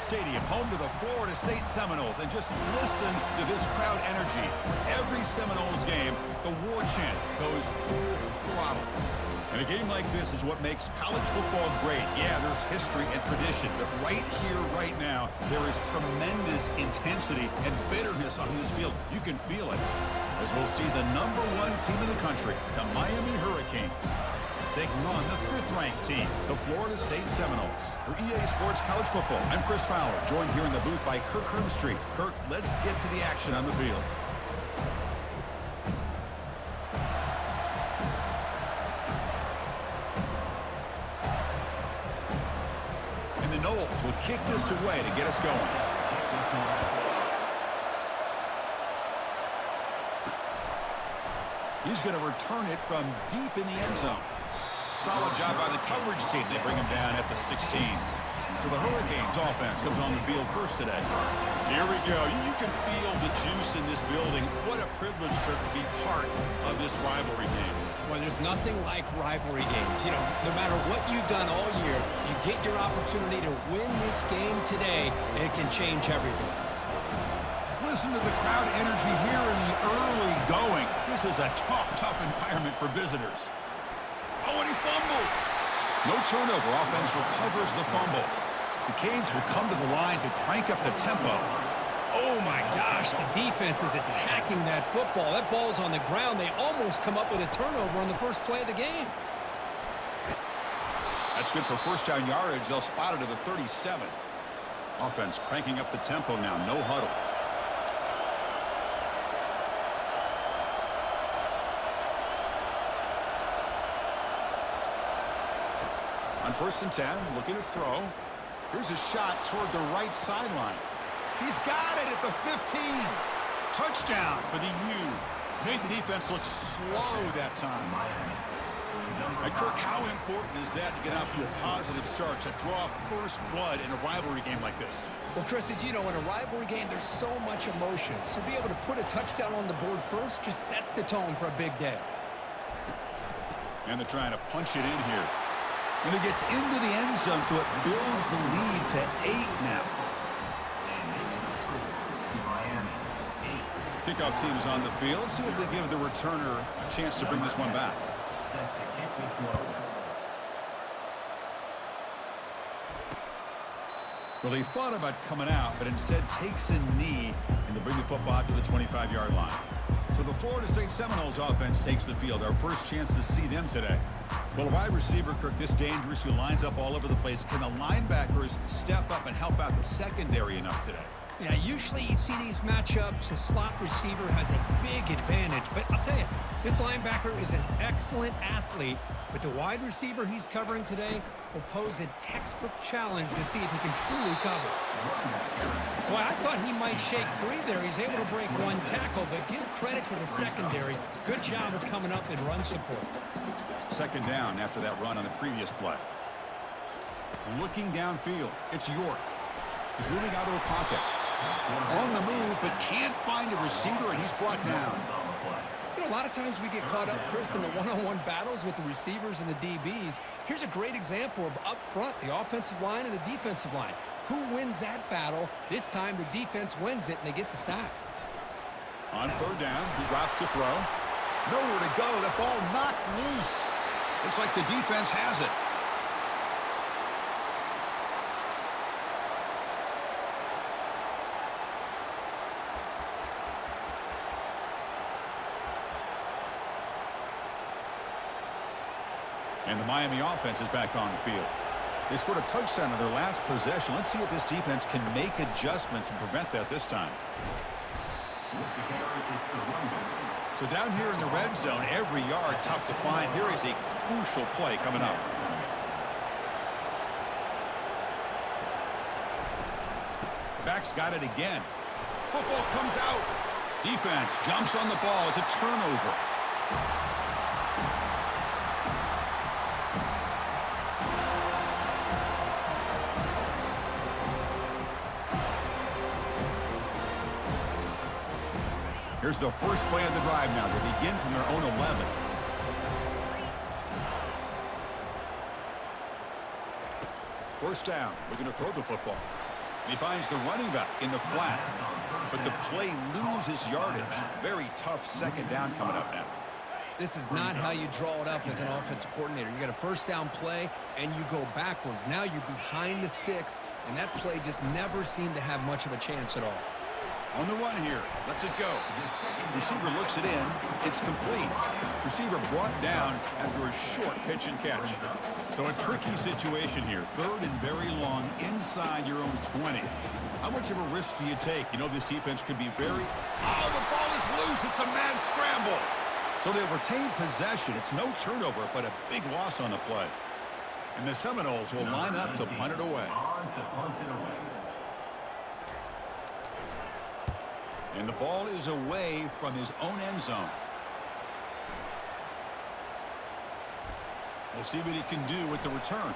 Stadium, home to the Florida State Seminoles. And just listen to this crowd energy. Every Seminoles game, the war chant goes full throttle. And a game like this is what makes college football great. Yeah, there's history and tradition, but right here, right now, there is tremendous intensity and bitterness on this field. You can feel it. As we'll see the #1 team in the country, the Miami Hurricanes, taking on the 5th-ranked team, the Florida State Seminoles. For EA Sports College Football, I'm Chris Fowler, joined here in the booth by Kirk Hermstreet. Kirk, let's get to the action on the field. And the Noles will kick this away to get us going. He's going to return it from deep in the end zone. Solid job by the coverage team. They bring him down at the 16. So the Hurricanes offense comes on the field first today. Here we go. You can feel the juice in this building. What a privilege, Kirk, to be part of this rivalry game. Well, there's nothing like rivalry games. You know, no matter what you've done all year, you get your opportunity to win this game today, and it can change everything. Listen to the crowd energy here in the early going. This is a tough environment for visitors. Oh, and he fumbles. No turnover. Offense recovers the fumble. The Canes will come to the line to crank up the tempo. Oh, my gosh. The defense is attacking that football. That ball's on the ground. They almost come up with a turnover on the first play of the game. That's good for first down yardage. They'll spot it at the 37. Offense cranking up the tempo now. No huddle. On 1st and 10, looking to throw. Here's a shot toward the right sideline. He's got it at the 15. Touchdown for the U. Made the defense look slow that time. And Kirk, how important is that to get off to a positive start, to draw first blood in a rivalry game like this? Well, Chris, as you know, in a rivalry game, there's so much emotion. So to be able to put a touchdown on the board first just sets the tone for a big day. And they're trying to punch it in here. And it gets into the end zone, so it builds the lead to 8 now. Kickoff team is on the field. See if they give the returner a chance to bring this one back. Well, he thought about coming out, but instead takes a knee, and they bring the football out to the 25-yard line. So the Florida State Seminoles offense takes the field. Our first chance to see them today. Well, a wide receiver, Kirk, this dangerous, who lines up all over the place. Can the linebackers step up and help out the secondary enough today? Yeah, usually you see these matchups, the slot receiver has a big advantage. But I'll tell you, this linebacker is an excellent athlete, but the wide receiver he's covering today will pose a textbook challenge to see if he can truly cover. Boy, I thought he might shake free there. He's able to break one tackle, but give credit to the secondary. Good job of coming up in run support. Second down after that run on the previous play. Looking downfield, it's York. He's moving out of the pocket. On the move, but can't find a receiver, and he's brought down. You know, a lot of times we get caught up, Chris, in the one-on-one battles with the receivers and the DBs. Here's a great example of up front, the offensive line and the defensive line. Who wins that battle? This time the defense wins it, and they get the sack. On 3rd down, he drops to throw. Nowhere to go. The ball knocked loose. Looks like the defense has it. And the Miami offense is back on the field. They scored a touchdown on their last possession. Let's see if this defense can make adjustments and prevent that this time. So down here in the red zone, every yard tough to find. Here is a crucial play coming up. Back's got it again. Football comes out. Defense jumps on the ball. It's a turnover. Here's the first play of the drive now. They begin from their own 11. First down. We're going to throw the football. He finds the running back in the flat, but the play loses yardage. Very tough second down coming up now. This is not how you draw it up as an offensive coordinator. You got a first down play, and you go backwards. Now you're behind the sticks, and that play just never seemed to have much of a chance at all. On the run here. Lets it go. Receiver looks it in. It's complete. Receiver brought down after a short pitch and catch. So a tricky situation here. Third and very long inside your own 20. How much of a risk do you take? You know this defense could be very... Oh, the ball is loose. It's a mad scramble. So they'll retain possession. It's no turnover, but a big loss on the play. And the Seminoles will line up to punt it away. And the ball is away from his own end zone. We'll see what he can do with the return.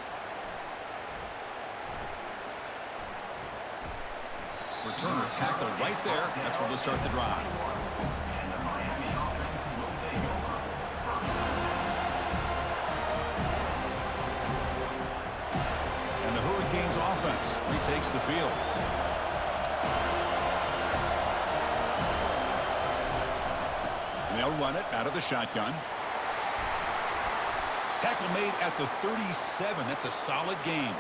Returner tackle right there. That's where they'll start the drive. And the Hurricanes offense retakes the field. They'll run it out of the shotgun. Tackle made at the 37. That's a solid gain.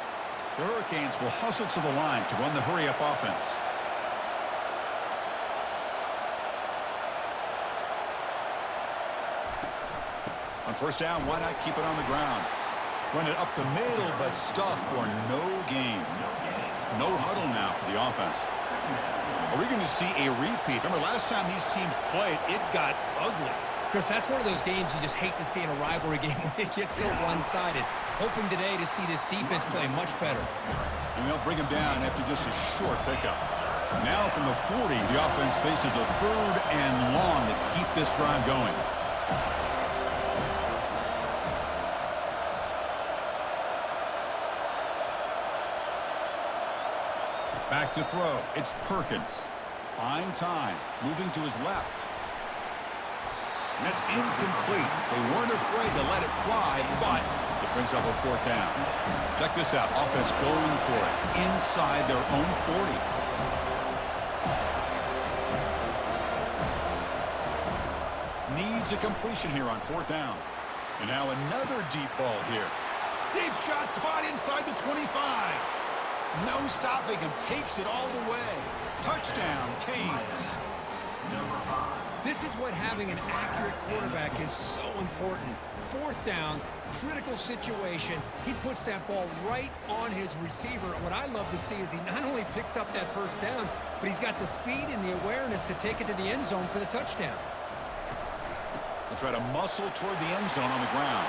The Hurricanes will hustle to the line to run the hurry-up offense. On first down, why not keep it on the ground? Run it up the middle, but stuff for no gain. No huddle now for the offense. Are we going to see a repeat? Remember, last time these teams played, it got ugly. Chris, that's one of those games you just hate to see in a rivalry game when it gets so one-sided. Hoping today to see this defense play much better. And they'll bring him down after just a short pickup. Now from the 40, the offense faces a third and long to keep this drive going. Back to throw. It's Perkins. Buying time. Moving to his left. And that's incomplete. They weren't afraid to let it fly, but it brings up a fourth down. Check this out. Offense going for it inside their own 40. Needs a completion here on fourth down. And now another deep ball here. Deep shot caught inside the 25. No stopping him. Takes it all the way. Touchdown, Canes. This is what having an accurate quarterback is so important. Fourth down, critical situation. He puts that ball right on his receiver. What I love to see is he not only picks up that first down, but he's got the speed and the awareness to take it to the end zone for the touchdown. He'll try to muscle toward the end zone on the ground.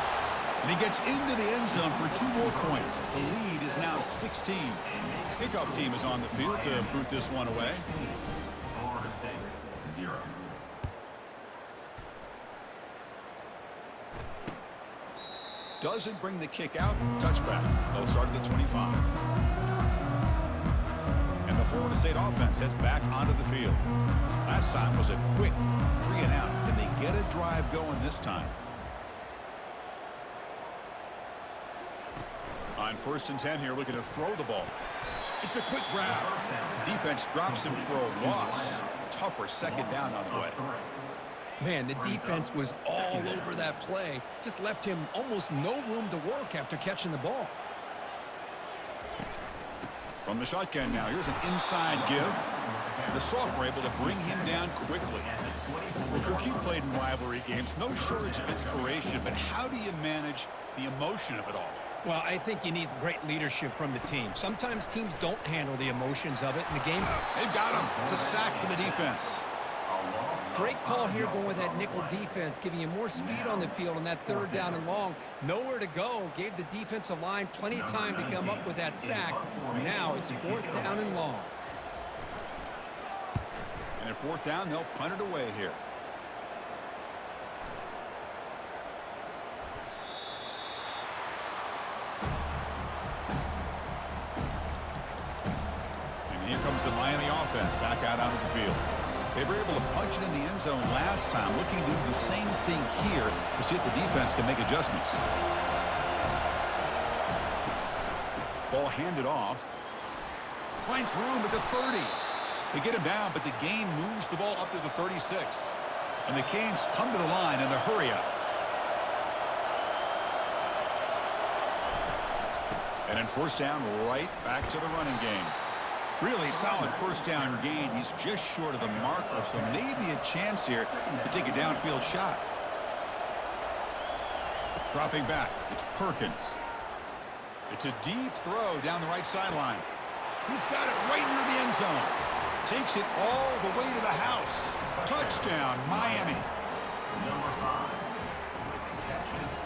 And he gets into the end zone for 2 more points. The lead is now 16. Kickoff team is on the field to boot this one away. Doesn't bring the kick out. Touchback. They'll start at the 25. And the Florida State offense heads back onto the field. Last time was a quick 3 and out. Can they get a drive going this time? On first and 10 here, looking to throw the ball. It's a quick grab. Defense drops him for a loss. Tougher second down on the way. Man, the defense was all over that play. Just left him almost no room to work after catching the ball. From the shotgun now, here's an inside give. The Soft were able to bring him down quickly. Well, Kirk, you played in rivalry games. No shortage of inspiration, but how do you manage the emotion of it all? Well, I think you need great leadership from the team. Sometimes teams don't handle the emotions of it in the game. They've got him. It's a sack for the defense. Great call here going with that nickel defense, giving you more speed on the field on that third down and long. Nowhere to go. Gave the defensive line plenty of time to come up with that sack. Now it's fourth down and long. And at fourth down, they'll punt it away here. And here comes the MiAMi offense back out onto the field. They were able to punch it in the end zone last time, looking to do the same thing here to see if the defense can make adjustments. Ball handed off. Finds room at the 30. They get him down, but the gain moves the ball up to the 36. And the Canes come to the line in the hurry up. And then first down, right back to the running game. Really solid first down gain. He's just short of the marker, so maybe a chance here to take a downfield shot. Dropping back, it's Perkins. It's a deep throw down the right sideline. He's got it right near the end zone. Takes it all the way to the house. Touchdown, Miami. Number 5 with the catches.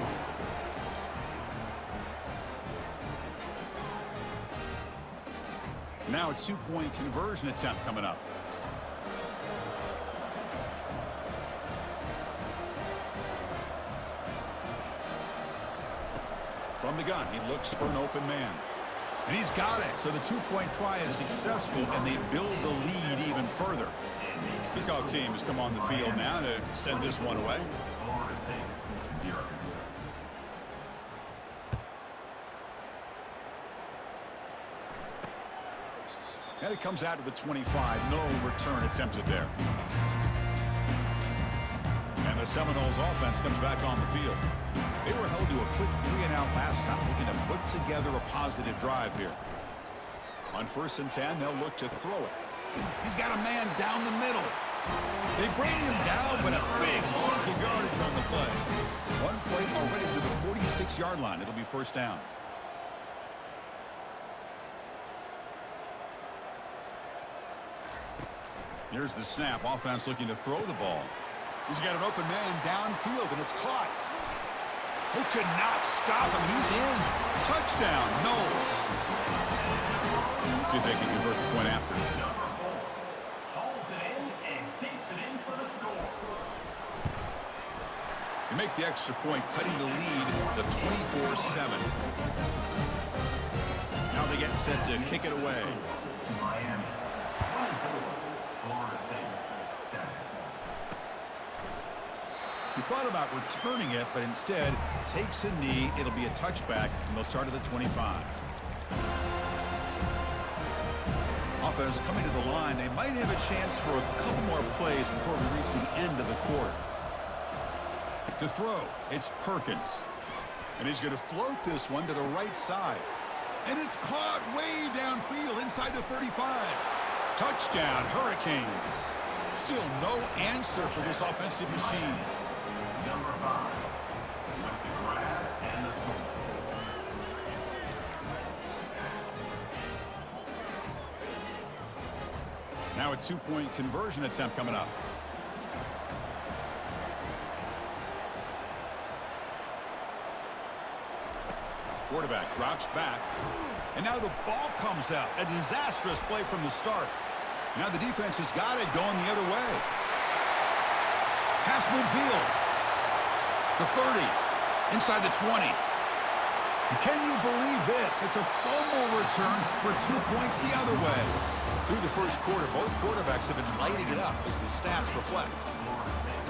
Now a two-point conversion attempt coming up. From the gun, he looks for an open man. And he's got it. So the two-point try is successful, and they build the lead even further. Kickoff team has come on the field now to send this one away. Florida State 0. And it comes out to the 25. No return attempted there. And the Seminoles offense comes back on the field. They were held to a quick 3-and-out last time, looking to put together a positive drive here. On 1st and 10, they'll look to throw it. He's got a man down the middle. They bring him down, but a big chunk of yardage on the play. One play already to the 46-yard line. It'll be first down. Here's the snap. Offense looking to throw the ball. He's got an open man downfield, and it's caught. They could not stop him. He's in. Touchdown, Knowles. See if they can convert the point after. Number 4 hauls it in and takes it in for the score. They make the extra point, cutting the lead to 24-7. Now they get set to kick it away. Miami 24, Florida State 7. He thought about returning it, but instead takes a knee. It'll be a touchback, and they'll start at the 25. Offense coming to the line. They might have a chance for a couple more plays before we reach the end of the quarter. To throw, it's Perkins. And he's going to float this one to the right side. And it's caught way downfield inside the 35. Touchdown, Hurricanes. Still no answer for this offensive machine. Number 5 with the grab and the score. Now a two-point conversion attempt coming up. Quarterback drops back. And now the ball comes out. A disastrous play from the start. Now the defense has got it going the other way. Pass midfield. The 30. Inside the 20. And can you believe this? It's a fumble return for 2 points the other way. Through the first quarter, both quarterbacks have been lighting it up as the stats reflect. Florida State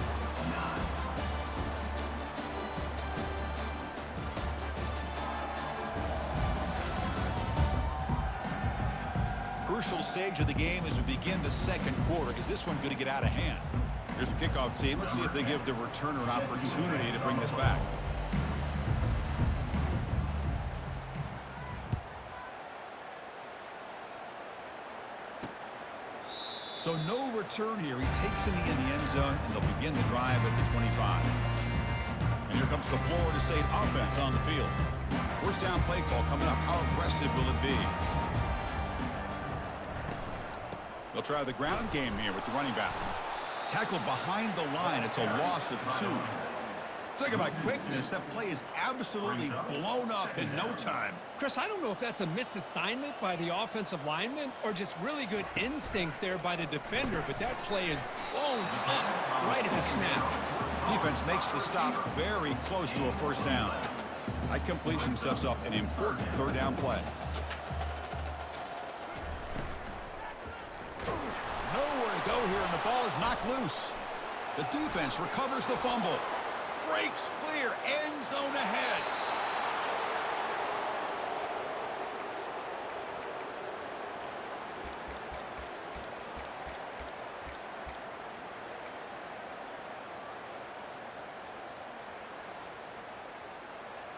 9. Crucial stage of the game as we begin the second quarter. Is this one going to get out of hand? Here's the kickoff team. Let's see if they give the returner an opportunity to bring this back. So no return here. He takes a knee in the end zone, and they'll begin the drive at the 25. And here comes the Florida State offense on the field. First down play call coming up. How aggressive will it be? They'll try the ground game here with the running back. Tackled behind the line. It's a loss of 2. Talking about quickness, that play is absolutely blown up in no time. Chris, I don't know if that's a misassignment by the offensive lineman or just really good instincts there by the defender, but that play is blown up right at the snap. Defense makes the stop very close to a first down. That completion sets up an important third down play. Nowhere to go here, and the ball is knocked loose. The defense recovers the fumble. Breaks clear, end zone ahead.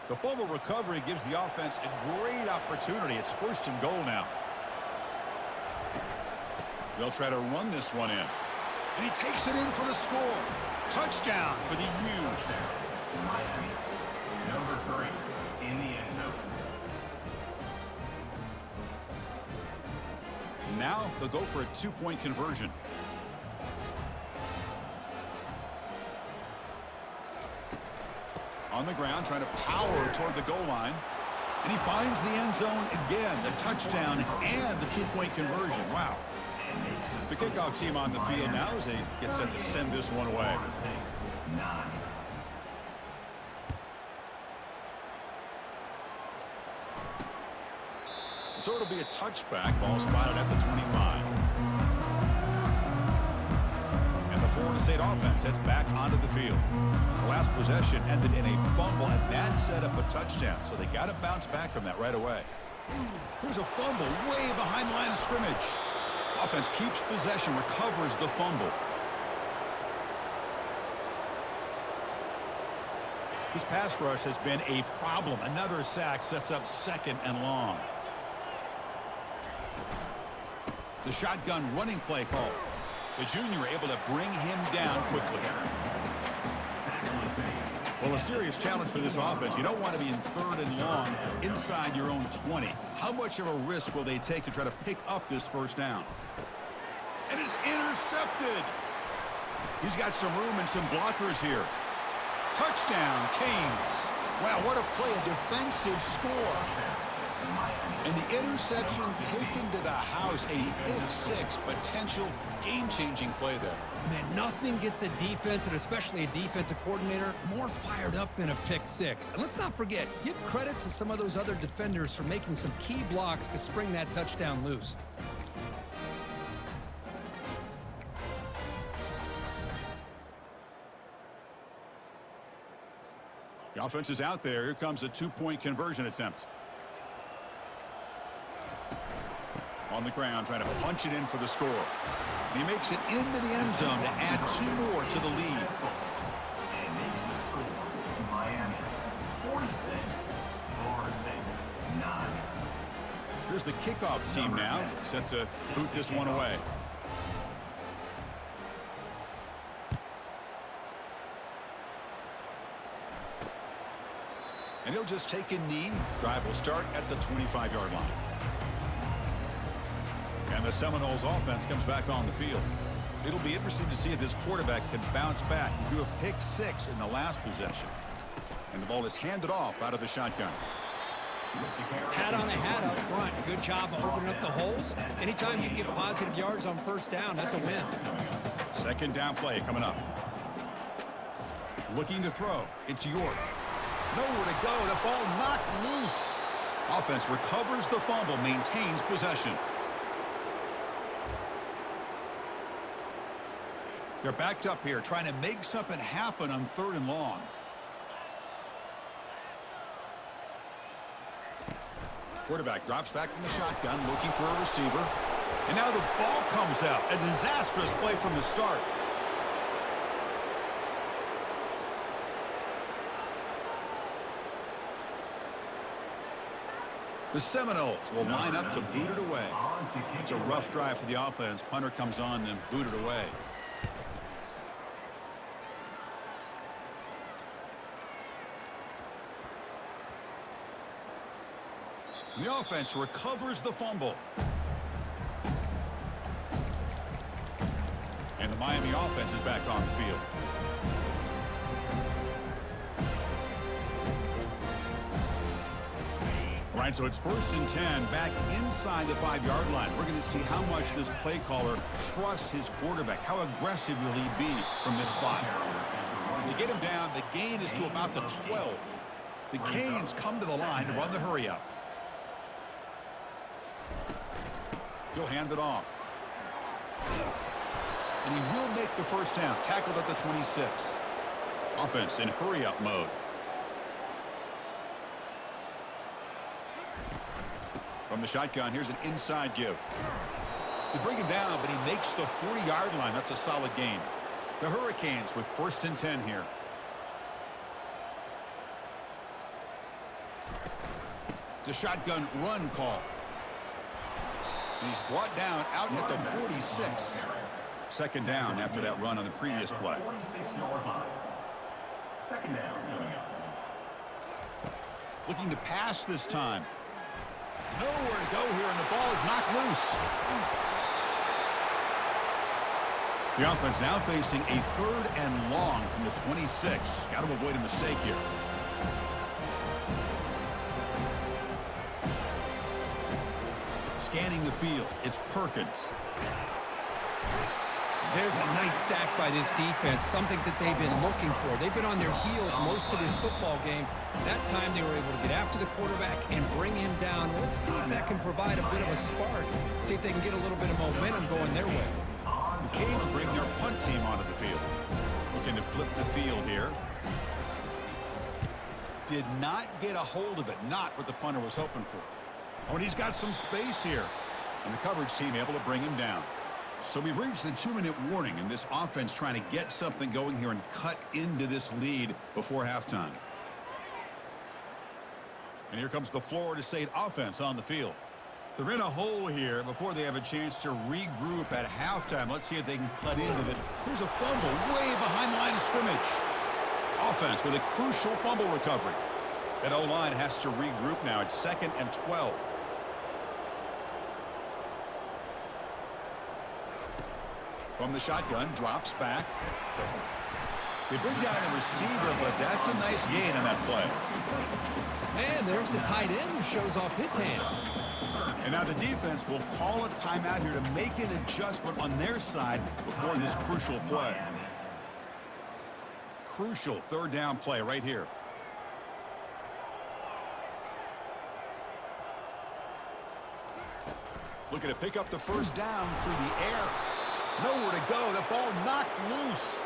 The fumble recovery gives the offense a great opportunity. It's 1st and goal now. They'll try to run this one in. And he takes it in for the score. Touchdown for the U. MiAMi, number 3 in the end zone. Now they'll go for a 2-point conversion. On the ground, trying to power toward the goal line. And he finds the end zone again. The touchdown and the 2-point conversion. Wow. The kickoff team on the field now as they get set to send this one away. So it'll be a touchback. Ball spotted at the 25. And the Florida State offense heads back onto the field. The last possession ended in a fumble, and that set up a touchdown. So they got to bounce back from that right away. Here's a fumble way behind the line of scrimmage. Offense keeps possession, recovers the fumble. This pass rush has been a problem. Another sack sets up 2nd and long. The shotgun running play call. The junior able to bring him down quickly. Well, a serious challenge for this offense. You don't want to be in 3rd and long inside your own 20. How much of a risk will they take to try to pick up this 1st down? And it's intercepted. He's got some room and some blockers here. Touchdown, Canes. Wow, what a play, a defensive score. And the interception taken to the house, a big 6, potential game-changing play there. Man, nothing gets a defense, and especially a defensive coordinator, more fired up than a pick 6. And let's not forget, give credit to some of those other defenders for making some key blocks to spring that touchdown loose. The offense is out there. Here comes a 2-point conversion attempt. On the ground, trying to punch it in for the score. And he makes it into the end zone to add 2 more to the lead. And makes the score. MiAMi, 46, Florida State, 9. Here's the kickoff team now, set to boot this one away. And he'll just take a knee. Drive will start at the 25-yard line. And the Seminoles offense comes back on the field. It'll be interesting to see if this quarterback can bounce back. He threw a pick 6 in the last possession. And the ball is handed off out of the shotgun. Hat on a hat up front. Good job of opening up the holes. Anytime you get positive yards on 1st down, that's a win. 2nd down play coming up. Looking to throw. It's York. Nowhere to go. The ball knocked loose. Offense recovers the fumble, maintains possession. They're backed up here, trying to make something happen on 3rd and long. Quarterback drops back from the shotgun, looking for a receiver. And now the ball comes out. A disastrous play from the start. The Seminoles will line up to boot it away. It's a rough drive for the offense. Punter comes on and boot it away. And the offense recovers the fumble. And the MiAMi offense is back on the field. All right, so it's 1st and 10, back inside the 5-yard line. We're going to see how much this play caller trusts his quarterback. How aggressive will he be from this spot? To get him down, the gain is to about the 12. The Canes come to the line to run the hurry up. He'll hand it off. And he will make the 1st down, tackled at the 26. Offense in hurry-up mode. From the shotgun, here's an inside give. They bring him down, but he makes the 40-yard line. That's a solid gain. The Hurricanes with 1st and 10 here. It's a shotgun run call. And he's brought down out at the 46. Second down after that run on the previous play. 46-yard line. Second down coming up. Looking to pass this time. Nowhere to go here, and the ball is knocked loose. The offense now facing a 3rd and long from the 26. Got to avoid a mistake here. Scanning the field, it's Perkins. There's a nice sack by this defense, something that they've been looking for. They've been on their heels most of this football game. That time they were able to get after the quarterback and bring him down. Let's see if that can provide a bit of a spark. See if they can get a little bit of momentum going their way. The Canes bring their punt team onto the field. Looking to flip the field here. Did not get a hold of it. Not what the punter was hoping for. Oh, and he's got some space here. And the coverage team able to bring him down. So we've reached the 2-minute warning, and this offense trying to get something going here and cut into this lead before halftime. And here comes the Florida State offense on the field. They're in a hole here before they have a chance to regroup at halftime. Let's see if they can cut into it. Here's a fumble way behind the line of scrimmage. Offense with a crucial fumble recovery. That O-line has to regroup now. It's 2nd and 12. From the shotgun, drops back. They bring down the receiver, but that's a nice gain on that play. And there's the tight end who shows off his hands. And now the defense will call a timeout here to make an adjustment on their side before this crucial play. Crucial 3rd down play right here. Looking to pick up the 1st down through the air. Nowhere to go. The ball knocked loose.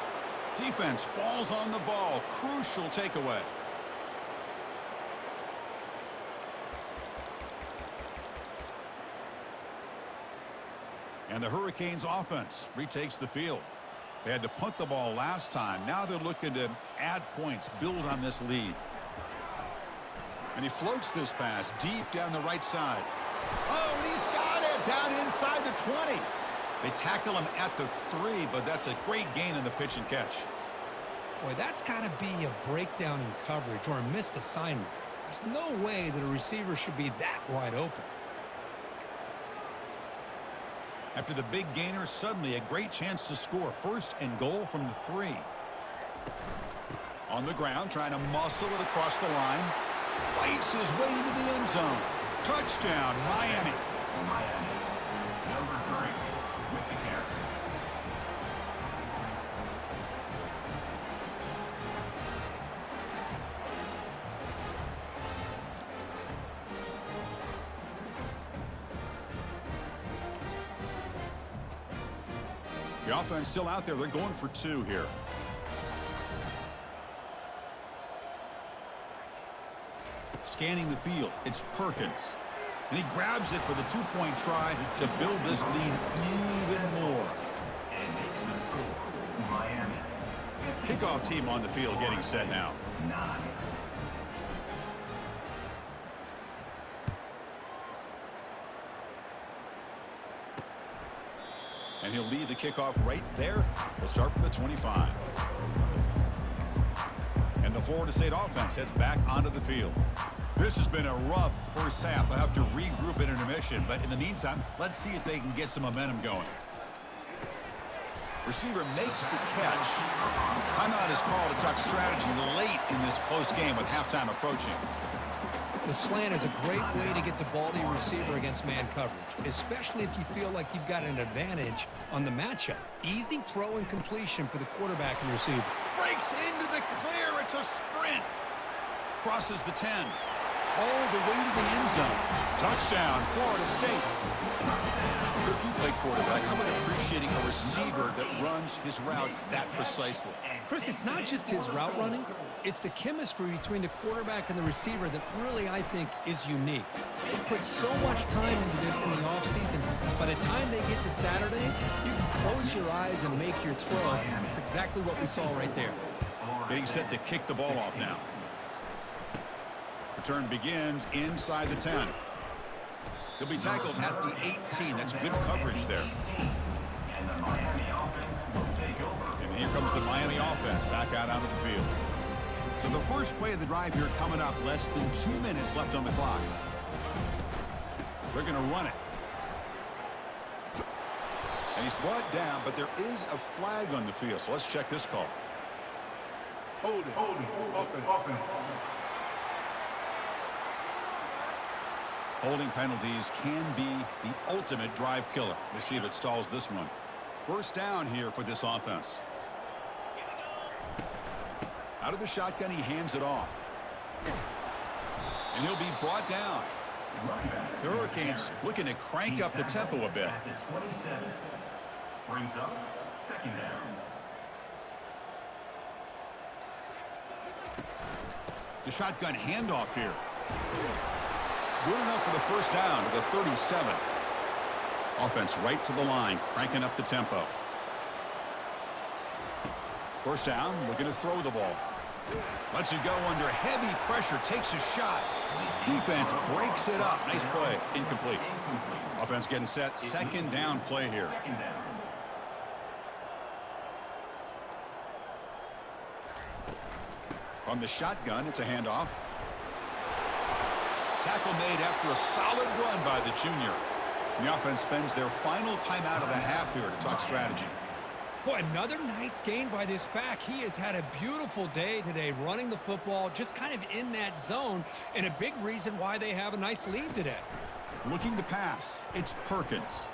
Defense falls on the ball. Crucial takeaway. And the Hurricanes offense retakes the field. They had to punt the ball last time. Now they're looking to add points, build on this lead. And he floats this pass deep down the right side. Oh, and he's got it down inside the 20. They tackle him at the 3, but that's a great gain in the pitch and catch. Boy, that's got to be a breakdown in coverage or a missed assignment. There's no way that a receiver should be that wide open. After the big gainer, suddenly a great chance to score. 1st and goal from the 3. On the ground, trying to muscle it across the line. Fights his way into the end zone. Touchdown, Miami. Miami. Number 3 with the carry. The offense still out there. They're going for 2 here. Scanning the field, it's Perkins. And he grabs it for the 2-point try to build this lead even more. And makes the score. Miami. Kickoff team on the field getting set now. 9. And he'll lead the kickoff right there. He'll start from the 25. And the Florida State offense heads back onto the field. This has been a rough first half. They'll have to regroup in intermission. But in the meantime, let's see if they can get some momentum going. Receiver makes the catch. Timeout is called to talk strategy late in this close game with halftime approaching. The slant is a great way to get the ball to your receiver against man coverage, especially if you feel like you've got an advantage on the matchup. Easy throw and completion for the quarterback and receiver. Breaks into the clear. It's a sprint. Crosses the 10. All the way to the end zone. Touchdown, Florida State. If you play quarterback, how about appreciating a receiver that runs his routes that precisely? Chris, it's not just his route running. It's the chemistry between the quarterback and the receiver that really, I think, is unique. They put so much time into this in the offseason. By the time they get to Saturdays, you can close your eyes and make your throw. That's exactly what we saw right there. Getting set to kick the ball off now. Return begins inside the 10. He'll be tackled at the 18. That's good coverage there. And the MiAMi offense will take over. And here comes the Miami offense back out onto the field. So the first play of the drive here coming up. Less than 2 minutes left on the clock. They're going to run it. And he's brought down, but there is a flag on the field. So let's check this call. Holding. Offense. Holding penalties can be the ultimate drive killer. Let's see if it stalls this one. First down here for this offense. Out of the shotgun, he hands it off. And he'll be brought down. The Hurricanes looking to crank up the tempo a bit. At the 27. Brings up second down. The shotgun handoff here. Good enough for the first down to the 37. Offense right to the line, cranking up the tempo. First down, looking to throw the ball. Lets it go under heavy pressure, takes a shot. Defense breaks it up. Nice play. Incomplete. Offense getting set. Second down play here. Second down. From the shotgun, it's a handoff. Tackle made after a solid run by the junior. The offense spends their final timeout of the half here to talk strategy. Boy, another nice gain by this back. He has had a beautiful day today running the football, just kind of in that zone, and a big reason why they have a nice lead today. Looking to pass, it's Perkins.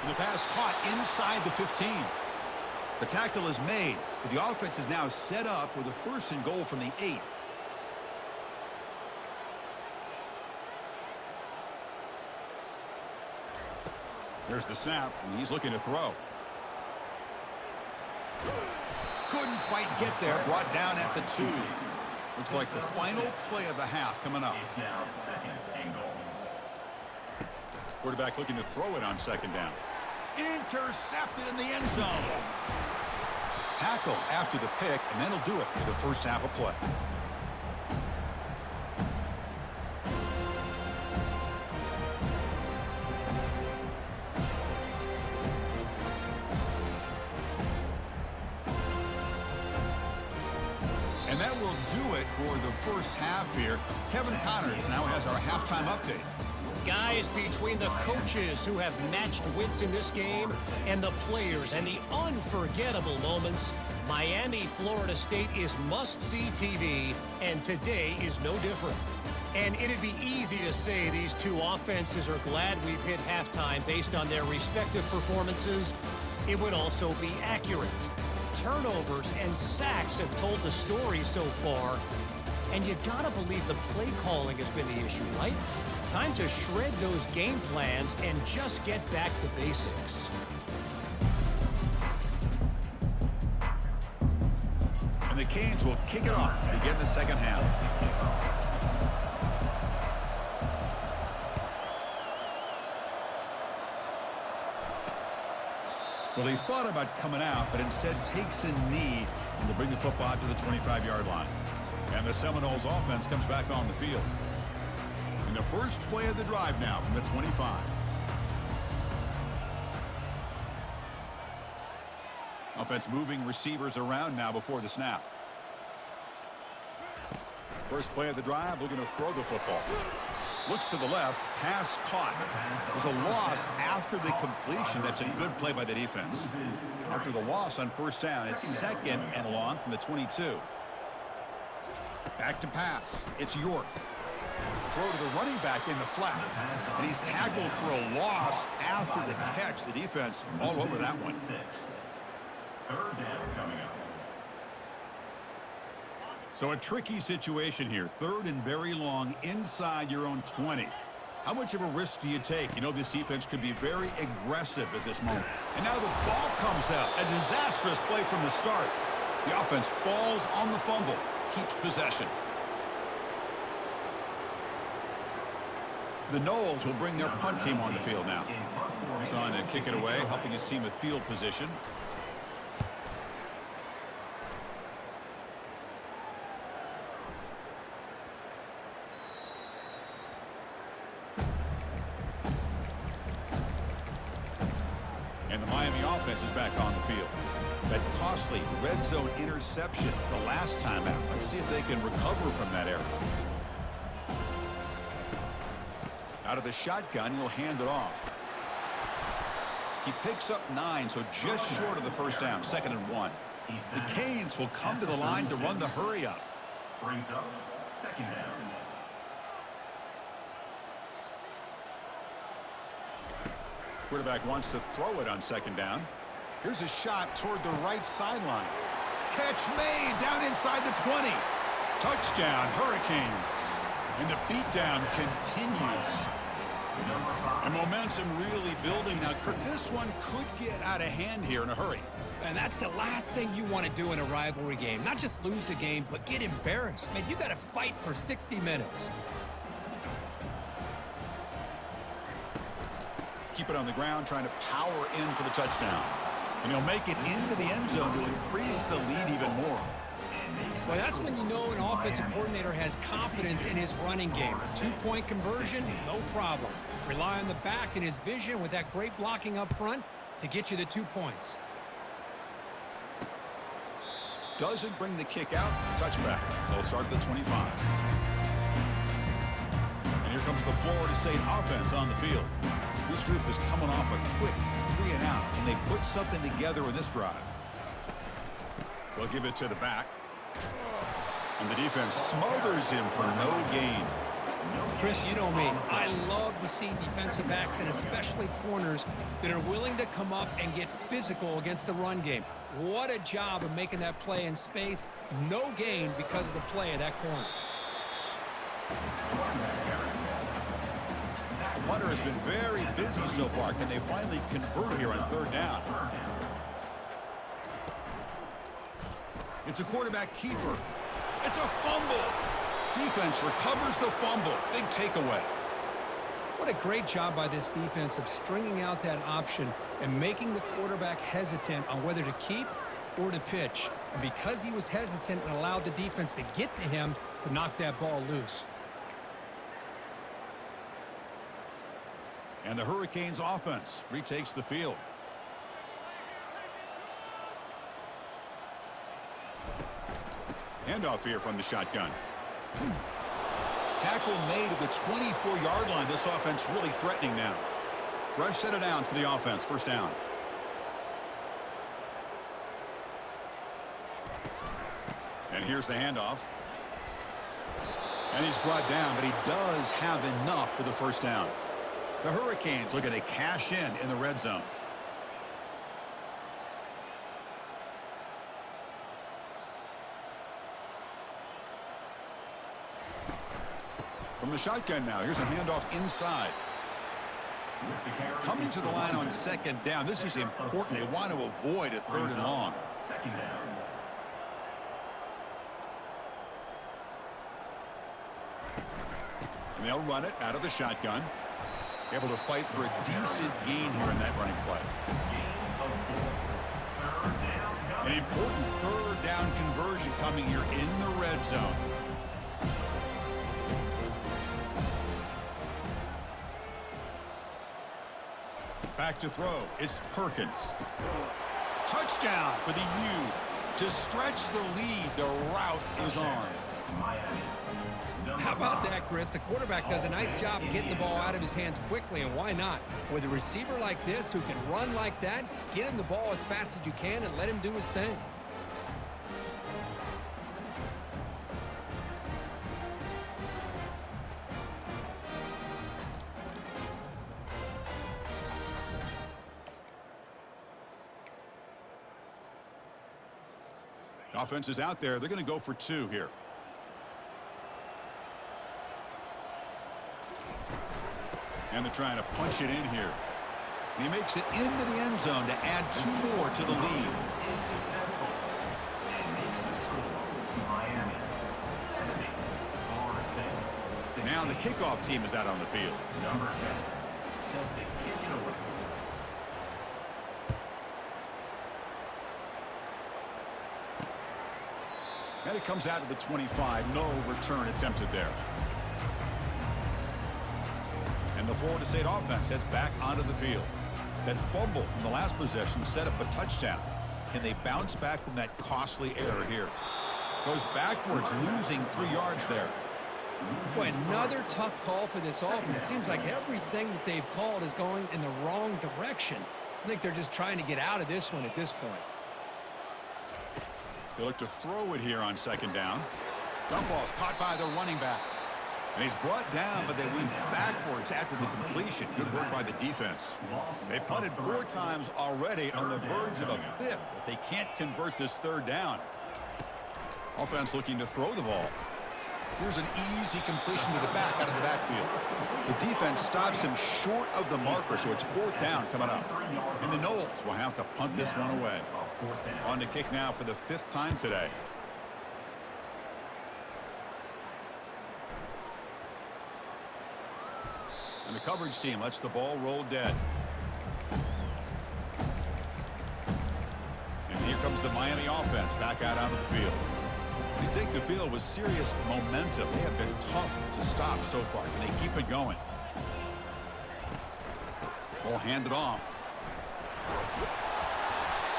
And the pass caught inside the 15. The tackle is made, but the offense is now set up with a first and goal from the 8. There's the snap, and he's looking to throw. Couldn't quite get there, brought down at the 2. Looks like the final play of the half coming up. It's now second and goal. Quarterback looking to throw it on second down. Intercepted in the end zone. Tackle after the pick, and that'll do it for the first half of play. And that will do it for the first half here. Kevin Connors now has our halftime update. Guys, between the coaches who have matched wits in this game and the players and the unforgettable moments, Miami, Florida State is must-see TV, and today is no different. And it'd be easy to say these two offenses are glad we've hit halftime based on their respective performances. It would also be accurate. Turnovers and sacks have told the story so far, and you gotta believe the play calling has been the issue, right? Time to shred those game plans and just get back to basics. And the Canes will kick it off to begin the second half. Well, he thought about coming out, but instead takes a knee and to bring the football to the 25-yard line. And the Seminoles offense comes back on the field. And the first play of the drive now from the 25. Offense moving receivers around now before the snap. First play of the drive, looking to throw the football. Looks to the left, pass caught. There's a loss after the completion. That's a good play by the defense. After the loss on first down, it's second and long from the 22. Back to pass. It's York. Throw to the running back in the flat. And he's tackled for a loss after the catch. The defense all over that one. Third down coming up. So a tricky situation here. Third and very long inside your own 20. How much of a risk do you take? You know, this defense could be very aggressive at this moment. And now the ball comes out. A disastrous play from the start. The offense falls on the fumble. Keeps possession. The Noles will bring their punt team on the field now. He's on to kick it away, helping his team with field position. And the Miami offense is back on the field. That costly red zone interception the last time out. Let's see if they can recover from that error. Out of the shotgun, he'll hand it off. He picks up 9, so just short of the first down, 2nd and 1. The Canes will come to the line to run the hurry up. Brings up 2nd down. Quarterback wants to throw it on 2nd down. Here's a shot toward the right sideline. Catch made down inside the 20. Touchdown, Hurricanes. And the beatdown continues. And momentum really building. Now, Kirk, this one could get out of hand here in a hurry. And that's the last thing you want to do in a rivalry game. Not just lose the game, but get embarrassed. Man, you got to fight for 60 minutes. Keep it on the ground, trying to power in for the touchdown. And he'll make it into the end zone to increase the lead even more. Well, that's when you know an offensive coordinator has confidence in his running game. 2-point conversion, no problem. Rely on the back and his vision with that great blocking up front to get you the 2 points. Doesn't bring the kick out. Touchback. They'll start at the 25. And here comes the Florida State offense on the field. This group is coming off a quick 3 and out, and they put something together in this drive. They'll give it to the back. And the defense smothers him for no gain. Chris, you know me. I love to see defensive backs and especially corners that are willing to come up and get physical against the run game. What a job of making that play in space. No gain because of the play of that corner. The punter has been very busy so far. Can they finally convert here on 3rd down? It's a quarterback keeper. It's a fumble. Defense recovers the fumble. Big takeaway. What a great job by this defense of stringing out that option and making the quarterback hesitant on whether to keep or to pitch. And because he was hesitant and allowed the defense to get to him to knock that ball loose. And the Hurricanes offense retakes the field. Handoff here from the shotgun. Tackle made at the 24-yard line. This offense really threatening now. Fresh set of downs for the offense. 1st down. And here's the handoff. And he's brought down, but he does have enough for the 1st down. The Hurricanes looking to cash in the red zone. From the shotgun now, here's a handoff inside. Coming to the line on 2nd down. This is important. They want to avoid a 3rd and long. 2nd down. And they'll run it out of the shotgun. Able to fight for a decent gain here in that running play. An important 3rd down conversion coming here in the red zone. Back to throw. It's Perkins. Touchdown for the U. To stretch the lead, the route is on. How about that, Chris? The quarterback does a nice job of getting the ball out of his hands quickly, and why not? With a receiver like this who can run like that, get him the ball as fast as you can and let him do his thing. Offense is out there. They're going to go for 2 here. And they're trying to punch it in here. And he makes it into the end zone to add 2 more to the lead. Now the kickoff team is out on the field. Number 10. Celtic kick it away. And it comes out to the 25. No return attempted there. And the Florida State offense heads back onto the field. That fumble in the last possession set up a touchdown. Can they bounce back from that costly error here? Goes backwards, losing 3 yards there. Boy, another tough call for this offense. Seems like everything that they've called is going in the wrong direction. I think they're just trying to get out of this one at this point. They look to throw it here on second down. Dump ball's caught by the running back. And he's brought down, but they went backwards after the completion. Good work by the defense. They punted 4 times already, on the verge of a 5th, but they can't convert this 3rd down. Offense looking to throw the ball. Here's an easy completion to the back out of the backfield. The defense stops him short of the marker, so it's 4th down coming up. And the Knowles will have to punt this one away. On to kick now for the 5th time today. And the coverage team lets the ball roll dead. And here comes the Miami offense back out onto the field. They take the field with serious momentum. They have been tough to stop so far. Can they keep it going? Ball handed off.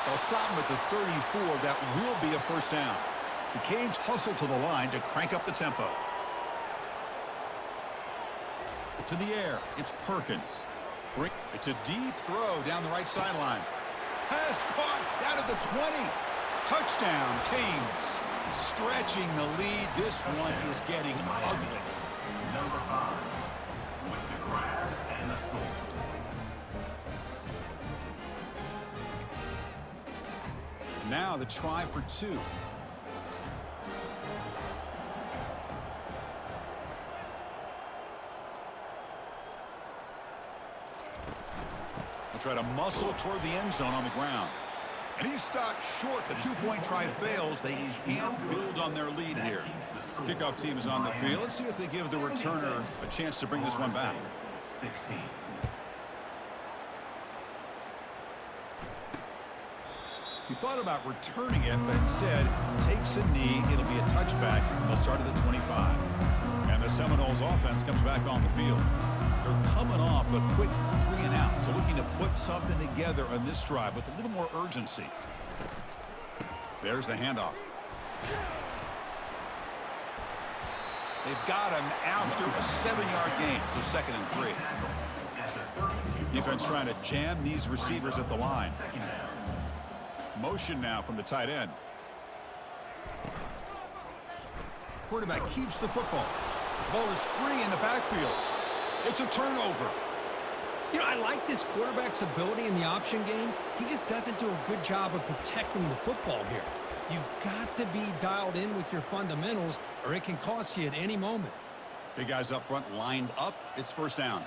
They'll stop him at the 34. That will be a 1st down. The Canes hustle to the line to crank up the tempo. To the air, it's Perkins. It's a deep throw down the right sideline. Pass caught down at the 20. Touchdown, Canes. Stretching the lead. This one is getting ugly. Number 5 with the grab and the score. Now the try for 2. They'll try to muscle toward the end zone on the ground. And he's stopped short. The 2-point try fails. They can't build on their lead here. Kickoff team is on the field. Let's see if they give the returner a chance to bring this one back. 16. He thought about returning it, but instead takes a knee. It'll be a touchback. They'll start at the 25. And the Seminoles offense comes back on the field. They're coming off a quick 3-and-out, so looking to put something together on this drive with a little more urgency. There's the handoff. They've got him after a 7-yard gain, so 2nd and 3. Defense trying to jam these receivers at the line. Motion now from the tight end. Quarterback keeps the football. Ball is free in the backfield. It's a turnover. You know, I like this quarterback's ability in the option game. He just doesn't do a good job of protecting the football here. You've got to be dialed in with your fundamentals, or it can cost you at any moment. Big guys up front lined up. It's 1st down.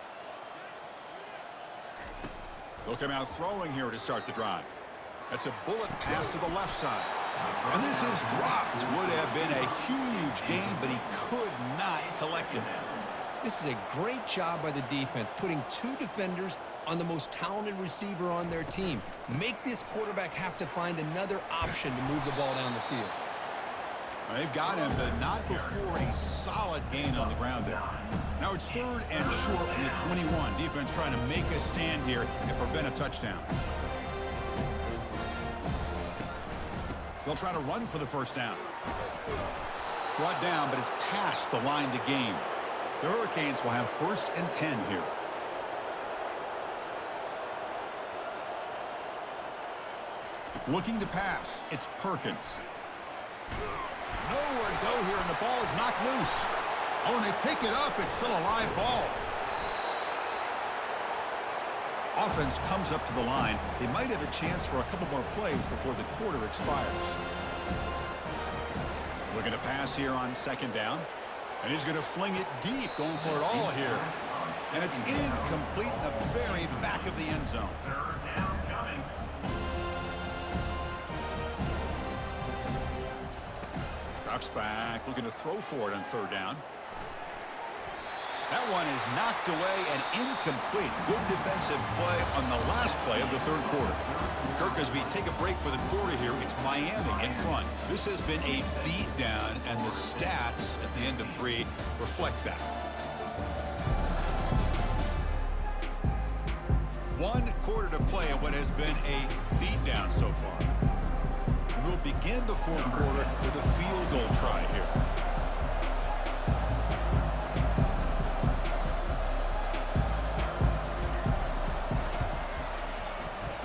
They'll come out throwing here to start the drive. That's a bullet pass to the left side. And this is dropped. Would have been a huge gain, but he could not collect it. This is a great job by the defense, putting 2 defenders on the most talented receiver on their team. Make this quarterback have to find another option to move the ball down the field. They've got him, but not before a solid gain on the ground there. Now it's 3rd and short from the 21. Defense trying to make a stand here and prevent a touchdown. They'll try to run for the 1st down. Brought down, but it's past the line to gain. The Hurricanes will have 1st and 10 here. Looking to pass. It's Perkins. Nowhere to go here, and the ball is knocked loose. Oh, and they pick it up. It's still a live ball. Offense comes up to the line. They might have a chance for a couple more plays before the quarter expires. Looking to pass here on 2nd down. And he's going to fling it deep, going for it all here. And it's incomplete in the very back of the end zone. 3rd down coming. Drops back, looking to throw for it on 3rd down. That one is knocked away and incomplete. Good defensive play on the last play of the 3rd quarter. Kirkosby, take a break for the quarter here. It's Miami in front. This has been a beatdown, and the stats at the end of 3 reflect that. 1 quarter to play in what has been a beatdown so far. We'll begin the 4th quarter with a field goal try here.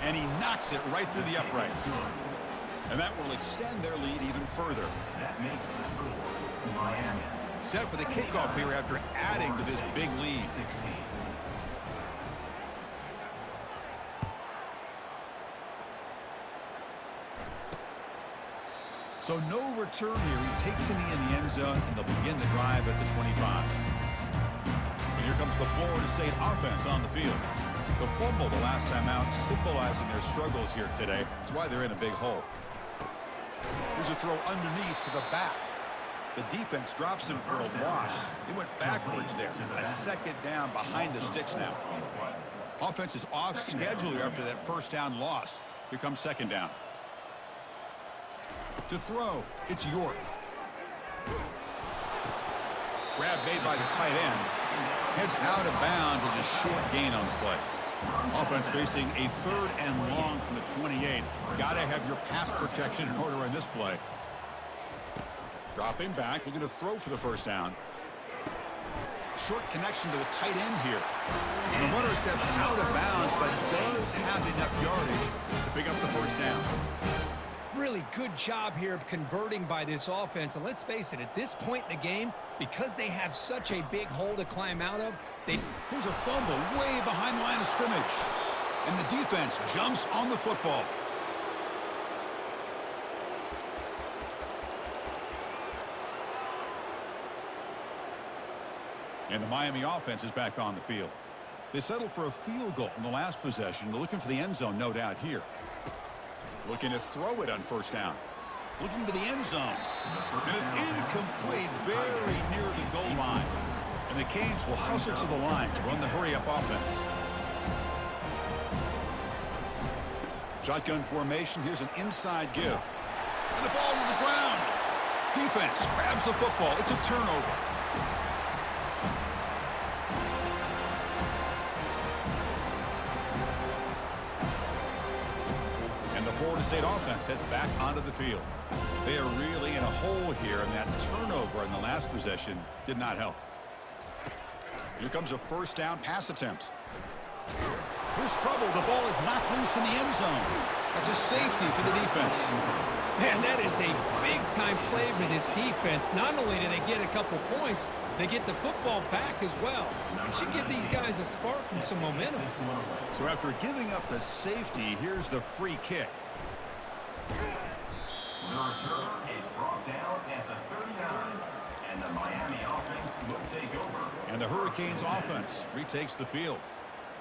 And he knocks it right through the uprights. And that will extend their lead even further. That makes the score Miami. Set for the kickoff here after adding to this big lead. 16. So no return here. He takes it in the end zone, and they'll begin the drive at the 25. And here comes the Florida State offense on the field. The fumble the last time out, symbolizing their struggles here today. That's why they're in a big hole. Here's a throw underneath to the back. The defense drops him for a loss. He went backwards there. A 2nd down behind the sticks now. Offense is off schedule here after that 1st down loss. Here comes 2nd down. To throw, it's York. Grab made by the tight end. Heads out of bounds as a short gain on the play. Offense facing a 3rd and long from the 28. Gotta have your pass protection in order in this play. Dropping back, looking to throw for the 1st down. Short connection to the tight end here. And the runner steps out of bounds, but does have enough yardage to pick up the 1st down. Really good job here of converting by this offense. And let's face it, at this point in the game, because they have such a big hole to climb out of, Here's a fumble way behind the line of scrimmage. And the defense jumps on the football. And the Miami offense is back on the field. They settled for a field goal in the last possession. They're looking for the end zone, no doubt, here. Looking to throw it on 1st down. Looking to the end zone. And it's incomplete, very near the goal line. And the Canes will hustle to the line to run the hurry-up offense. Shotgun formation. Here's an inside give. And the ball to the ground. Defense grabs the football. It's a turnover. Florida State offense heads back onto the field. They are really in a hole here, and that turnover in the last possession did not help. Here comes a 1st down pass attempt. Here's trouble. The ball is knocked loose in the end zone. That's a safety for the defense. Man, that is a big-time play for this defense. Not only do they get a couple points, they get the football back as well. It should give these guys a spark and some momentum. So after giving up the safety, here's the free kick. The return is brought down at the 39, and the Miami offense will take over. And the Hurricanes offense retakes the field.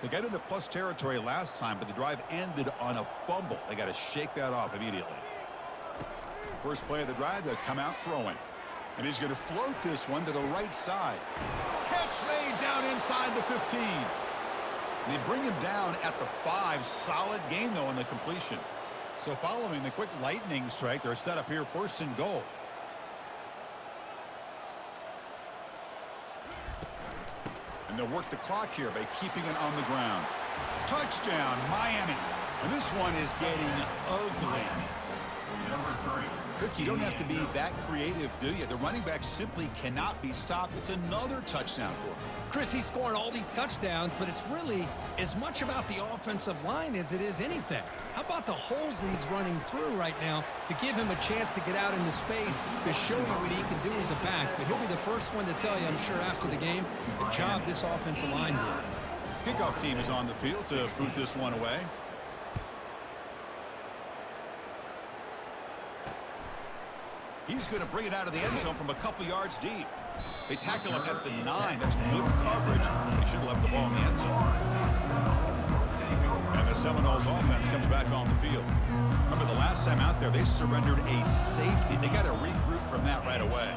They got into plus territory last time, but the drive ended on a fumble. They got to shake that off immediately. First play of the drive, they'll come out throwing. And he's going to float this one to the right side. Catch made down inside the 15. And they bring him down at the 5. Solid gain, though, on the completion. So following the quick lightning strike, they're set up here 1st and goal. And they'll work the clock here by keeping it on the ground. Touchdown, Miami. And this one is getting ugly. Number 3. Cook, you don't have to be that creative, do you? The running back simply cannot be stopped. It's another touchdown for him. Chris, he's scoring all these touchdowns, but it's really as much about the offensive line as it is anything. How about the holes that he's running through right now to give him a chance to get out into space to show you what he can do as a back? But he'll be the first one to tell you, I'm sure, after the game, the job this offensive line did. Kickoff team is on the field to boot this one away. He's going to bring it out of the end zone from a couple yards deep. They tackle him at the 9. That's good coverage. They should have left the ball in the end zone. And the Seminoles offense comes back on the field. Remember the last time out there, they surrendered a safety. They got to regroup from that right away.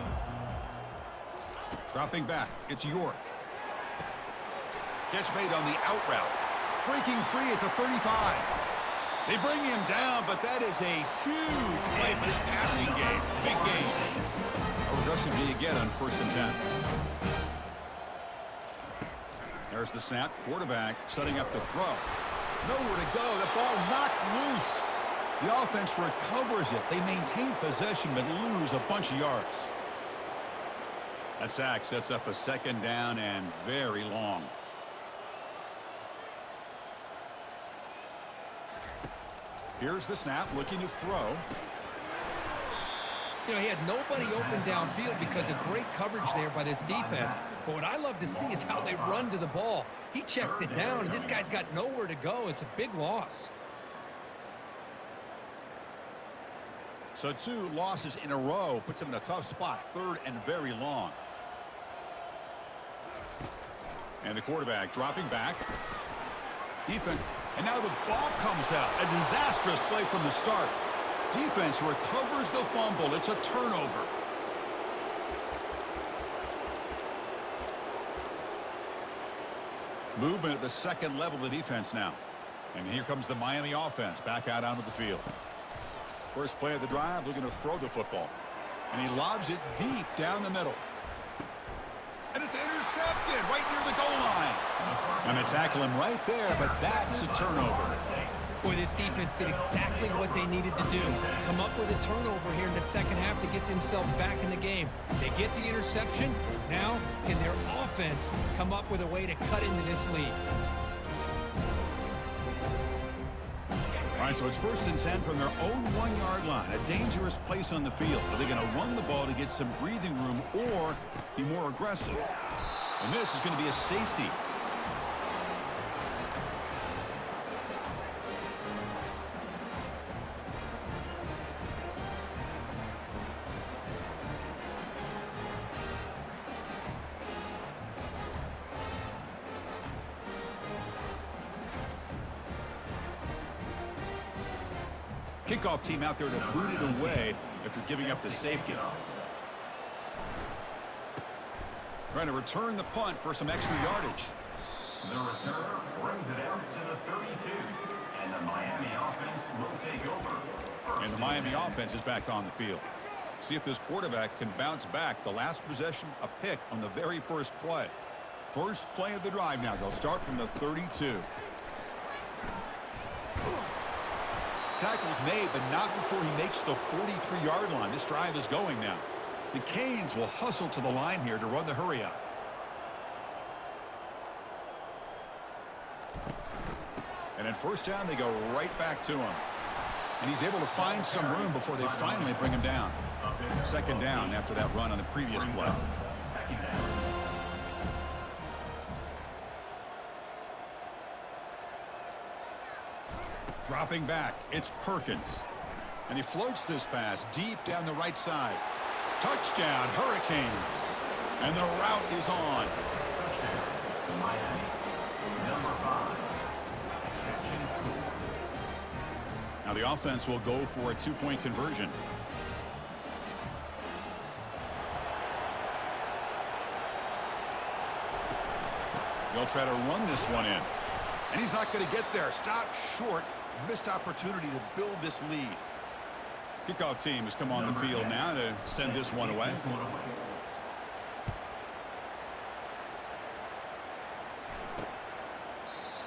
Dropping back, it's York. Catch made on the out route. Breaking free at the 35. They bring him down, but that is a huge play for this passing game. Big game. How aggressive do you get on 1st and 10? There's the snap. Quarterback setting up the throw. Nowhere to go. The ball knocked loose. The offense recovers it. They maintain possession but lose a bunch of yards. That sack sets up a second down and very long. Here's the snap, looking to throw. You know, he had nobody open downfield because of great coverage there by this defense. But what I love to see is how they run to the ball. He checks it down, and this guy's got nowhere to go. It's a big loss. So 2 losses in a row puts him in a tough spot, 3rd and very long. And the quarterback dropping back. Defense, and now the ball comes out. A disastrous play from the start. Defense recovers the fumble. It's a turnover. Movement at the second level of the defense now. And here comes the Miami offense back out onto the field. First play of the drive, looking to throw the football. And he lobs it deep down the middle. And it's intercepted right near the goal line. And they tackle him right there, but that's a turnover. Boy, this defense did exactly what they needed to do. Come up with a turnover here in the second half to get themselves back in the game. They get the interception. Now, can their offense come up with a way to cut into this lead? All right, so it's 1st and 10 from their own 1-yard line. A dangerous place on the field. Are they going to run the ball to get some breathing room or be more aggressive? And this is going to be a safety. Kickoff team out there to boot it away after giving up the safety. Trying to return the punt for some extra yardage. The returner brings it out to the 32. And the Miami offense will take over. And the Miami offense is back on the field. See if this quarterback can bounce back. The last possession, a pick on the very first play. First play of the drive now. They'll start from the 32. Tackle's made, but not before he makes the 43-yard line. This drive is going now. The Canes will hustle to the line here to run the hurry up. And then first down, they go right back to him. And he's able to find some room before they finally bring him down. Second down after that run on the previous play. Second down. Dropping back, it's Perkins. And he floats this pass deep down the right side. Touchdown, Hurricanes. And the route is on. Touchdown, Miami. Number 5. Catch and score. Now the offense will go for a 2-point conversion. They'll try to run this one in. And he's not going to get there. Stop short. Missed opportunity to build this lead. Kickoff team has come on the field now to send this one away.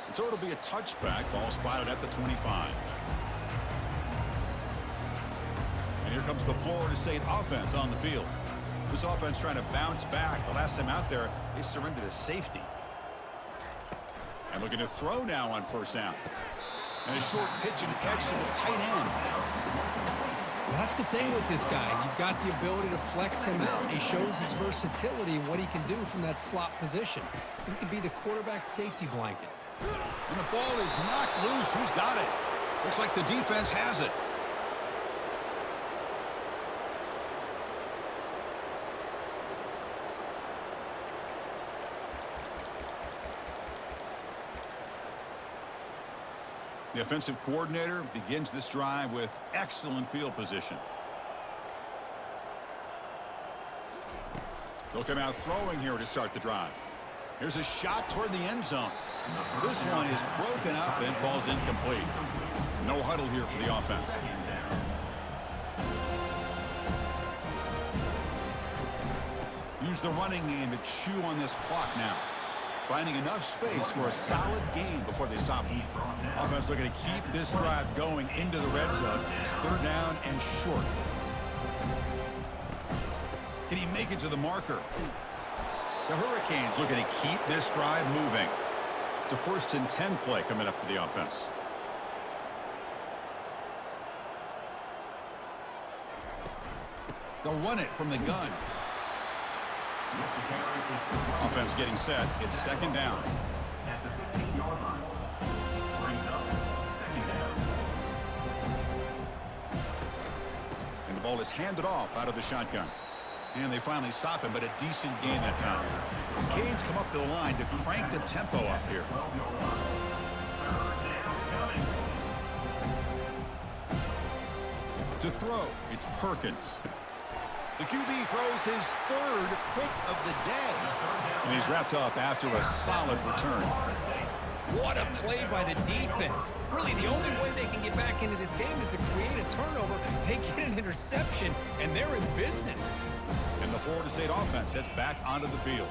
And so it'll be a touchback. Ball spotted at the 25. And here comes the Florida State offense on the field. This offense trying to bounce back. The last time out there, they surrendered a safety. And looking to throw now on first down. And a short pitch and catch to the tight end. Well, that's the thing with this guy. You've got the ability to flex him out. He shows his versatility and what he can do from that slot position. He can be the quarterback safety blanket. And the ball is knocked loose. Who's got it? Looks like the defense has it. The offensive coordinator begins this drive with excellent field position. They'll come out throwing here to start the drive. Here's a shot toward the end zone. This one is broken up and falls incomplete. No huddle here for the offense. Use the running game to chew on this clock now. finding enough space for a solid gain before they stop him. Offense looking to keep this drive going into the red zone. It's 3rd down and short. Can he make it to the marker? The Hurricanes looking to keep this drive moving. It's a 1st and 10 play coming up for the offense. They'll run it from the gun. Offense getting set. It's 2nd down. At the 15-yard line. Brings up 2nd down. And the ball is handed off out of the shotgun. And they finally stop him, but a decent gain that time. The Canes come up to the line to crank the tempo up here. 12-yard line. 3rd down coming. To throw, it's Perkins. The QB throws his 3rd pick of the day. And he's wrapped up after a solid return. What a play by the defense. Really, the only way they can get back into this game is to create a turnover. They get an interception, and they're in business. And the Florida State offense heads back onto the field.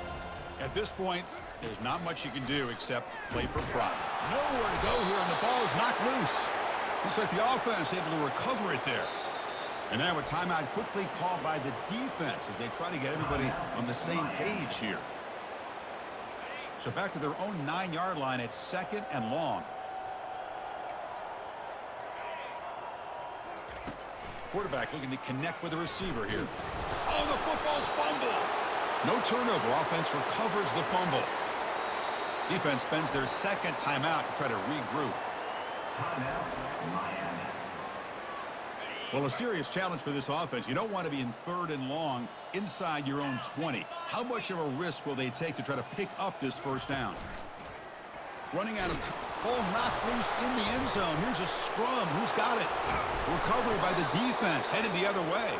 At this point, there's not much you can do except play for pride. Nowhere to go here, and the ball is knocked loose. Looks like the offense able to recover it there. And now a timeout quickly called by the defense as they try to get everybody on the same page here. So back to their own 9-yard line. It's 2nd and long. Quarterback looking to connect with the receiver here. Oh, the football's fumbled. No turnover. Offense recovers the fumble. Defense spends their 2nd timeout to try to regroup. Timeout, Miami. Well, a serious challenge for this offense. You don't want to be in 3rd and long inside your own 20. How much of a risk will they take to try to pick up this 1st down? Running out of time. Ball knocked loose in the end zone. Here's a scrum. Who's got it? Recovery by the defense. Headed the other way.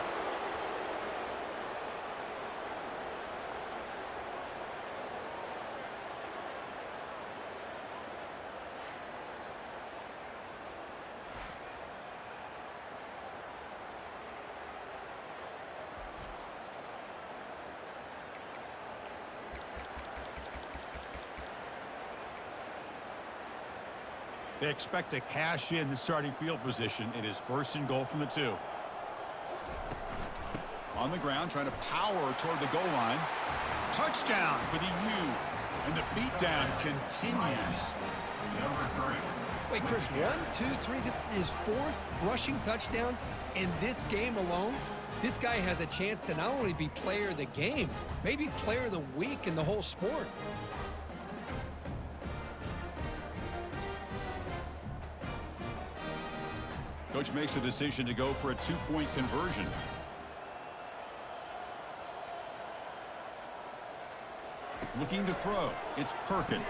They expect to cash in the starting field position. It is 1st and goal from the 2. On the ground, trying to power toward the goal line. Touchdown for the U. And the beatdown continues. Number 3. Wait, Chris, 1, 2, 3. This is his 4th rushing touchdown in this game alone. This guy has a chance to not only be player of the game, maybe player of the week in the whole sport. Coach makes the decision to go for a 2-point conversion. Looking to throw. It's Perkins.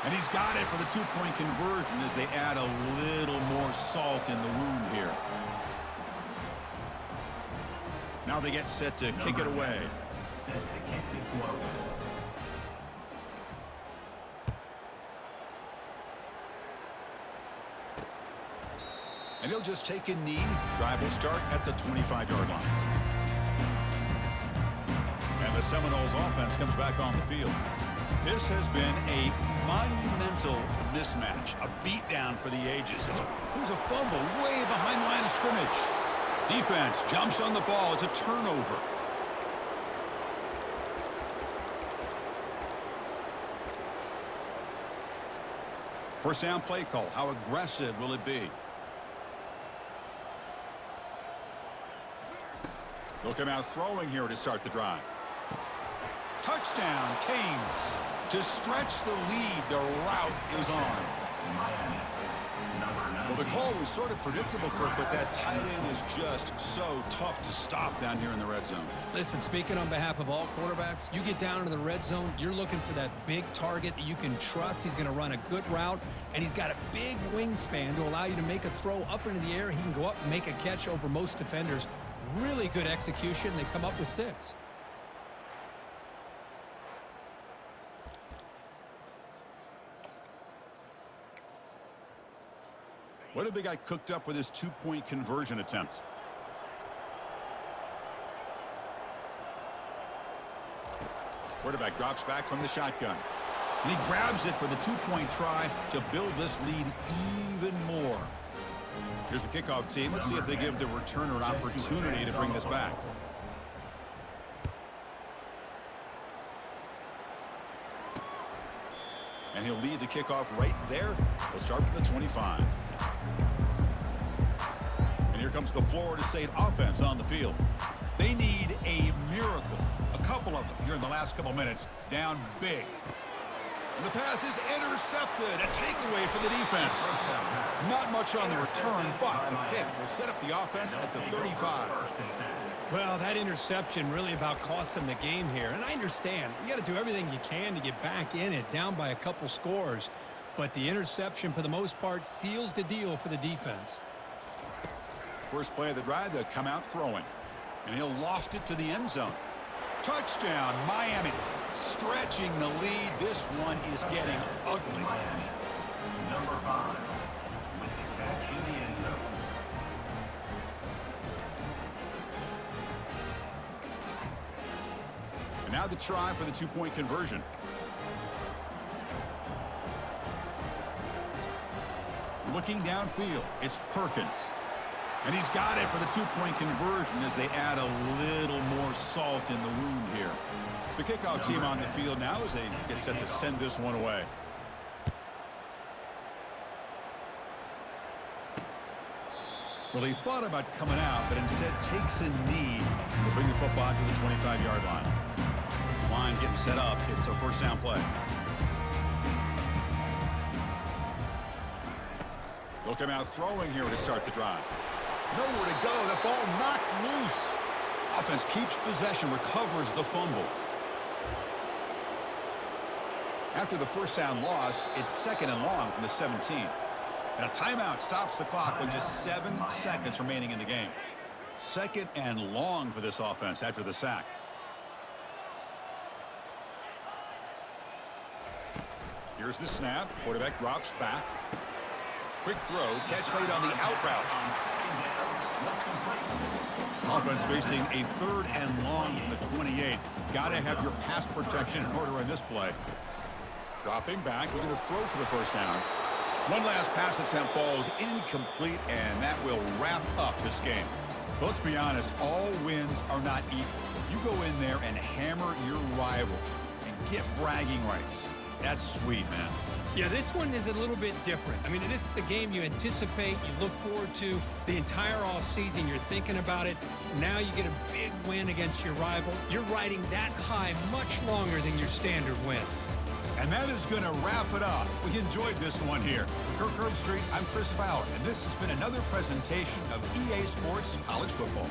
And he's got it for the 2-point conversion as they add a little more salt in the wound here. Now they get set to kick it away. Set to kick this one away. And he'll just take a knee. Drive will start at the 25-yard line. And the Seminoles offense comes back on the field. This has been a monumental mismatch, a beatdown for the ages. There's a fumble way behind the line of scrimmage. Defense jumps on the ball. It's a turnover. First down play call. How aggressive will it be? They'll come out throwing here to start the drive. Touchdown, Canes. To stretch the lead, the route is on. Well, the call was sort of predictable, Kirk, but that tight end is just so tough to stop down here in the red zone. Listen, speaking on behalf of all quarterbacks, you get down into the red zone, you're looking for that big target that you can trust. He's going to run a good route, and he's got a big wingspan to allow you to make a throw up into the air. He can go up and make a catch over most defenders. Really good execution. They come up with 6. What have they got cooked up for this 2-point conversion attempt? Quarterback drops back from the shotgun. And he grabs it for the two-point try to build this lead even more. Here's the kickoff team. Let's see if they give the returner an opportunity to bring this back. And he'll lead the kickoff right there. He'll start from the 25. And here comes the Florida State offense on the field. They need a miracle. A couple of them here in the last couple minutes. Down big. And the pass is intercepted. A takeaway for the defense. Not much on the return, but the pick will set up the offense at the 35. Well, that interception really about cost them the game here. And I understand. You got to do everything you can to get back in it, down by a couple scores. But the interception, for the most part, seals the deal for the defense. First play of the drive, they'll come out throwing. And he'll loft it to the end zone. Touchdown, Miami. Stretching the lead. This one is getting ugly. Number 5 with the catch in the end zone. And now the try for the two-point conversion. Looking downfield, it's Perkins. And he's got it for the two-point conversion as they add a little more salt in the wound here. The kickoff team on the field now as they get set to send this one away. Well, he thought about coming out, but instead takes a knee to bring the football to the 25-yard line. This line getting set up. It's a first down play. They'll come out throwing here to start the drive. Nowhere to go. The ball knocked loose. Offense keeps possession, recovers the fumble. After the first down loss, it's second and long from the 17. And a timeout stops the clock with just 7 seconds remaining in the game. Second and long for this offense after the sack. Here's the snap. Quarterback drops back. Quick throw. Catch made on the out route. Offense facing a third and long from the 28. Got to have your pass protection in order in this play. Dropping back, looking to throw for the first down. One last pass attempt falls incomplete, and that will wrap up this game. But let's be honest, all wins are not equal. You go in there and hammer your rival and get bragging rights. That's sweet, man. Yeah, this one is a little bit different. I mean, this is a game you anticipate, you look forward to the entire offseason. You're thinking about it. Now you get a big win against your rival. You're riding that high much longer than your standard win. And that is going to wrap it up. We enjoyed this one here. For Kirk Herbstreit, I'm Chris Fowler, and this has been another presentation of EA Sports College Football.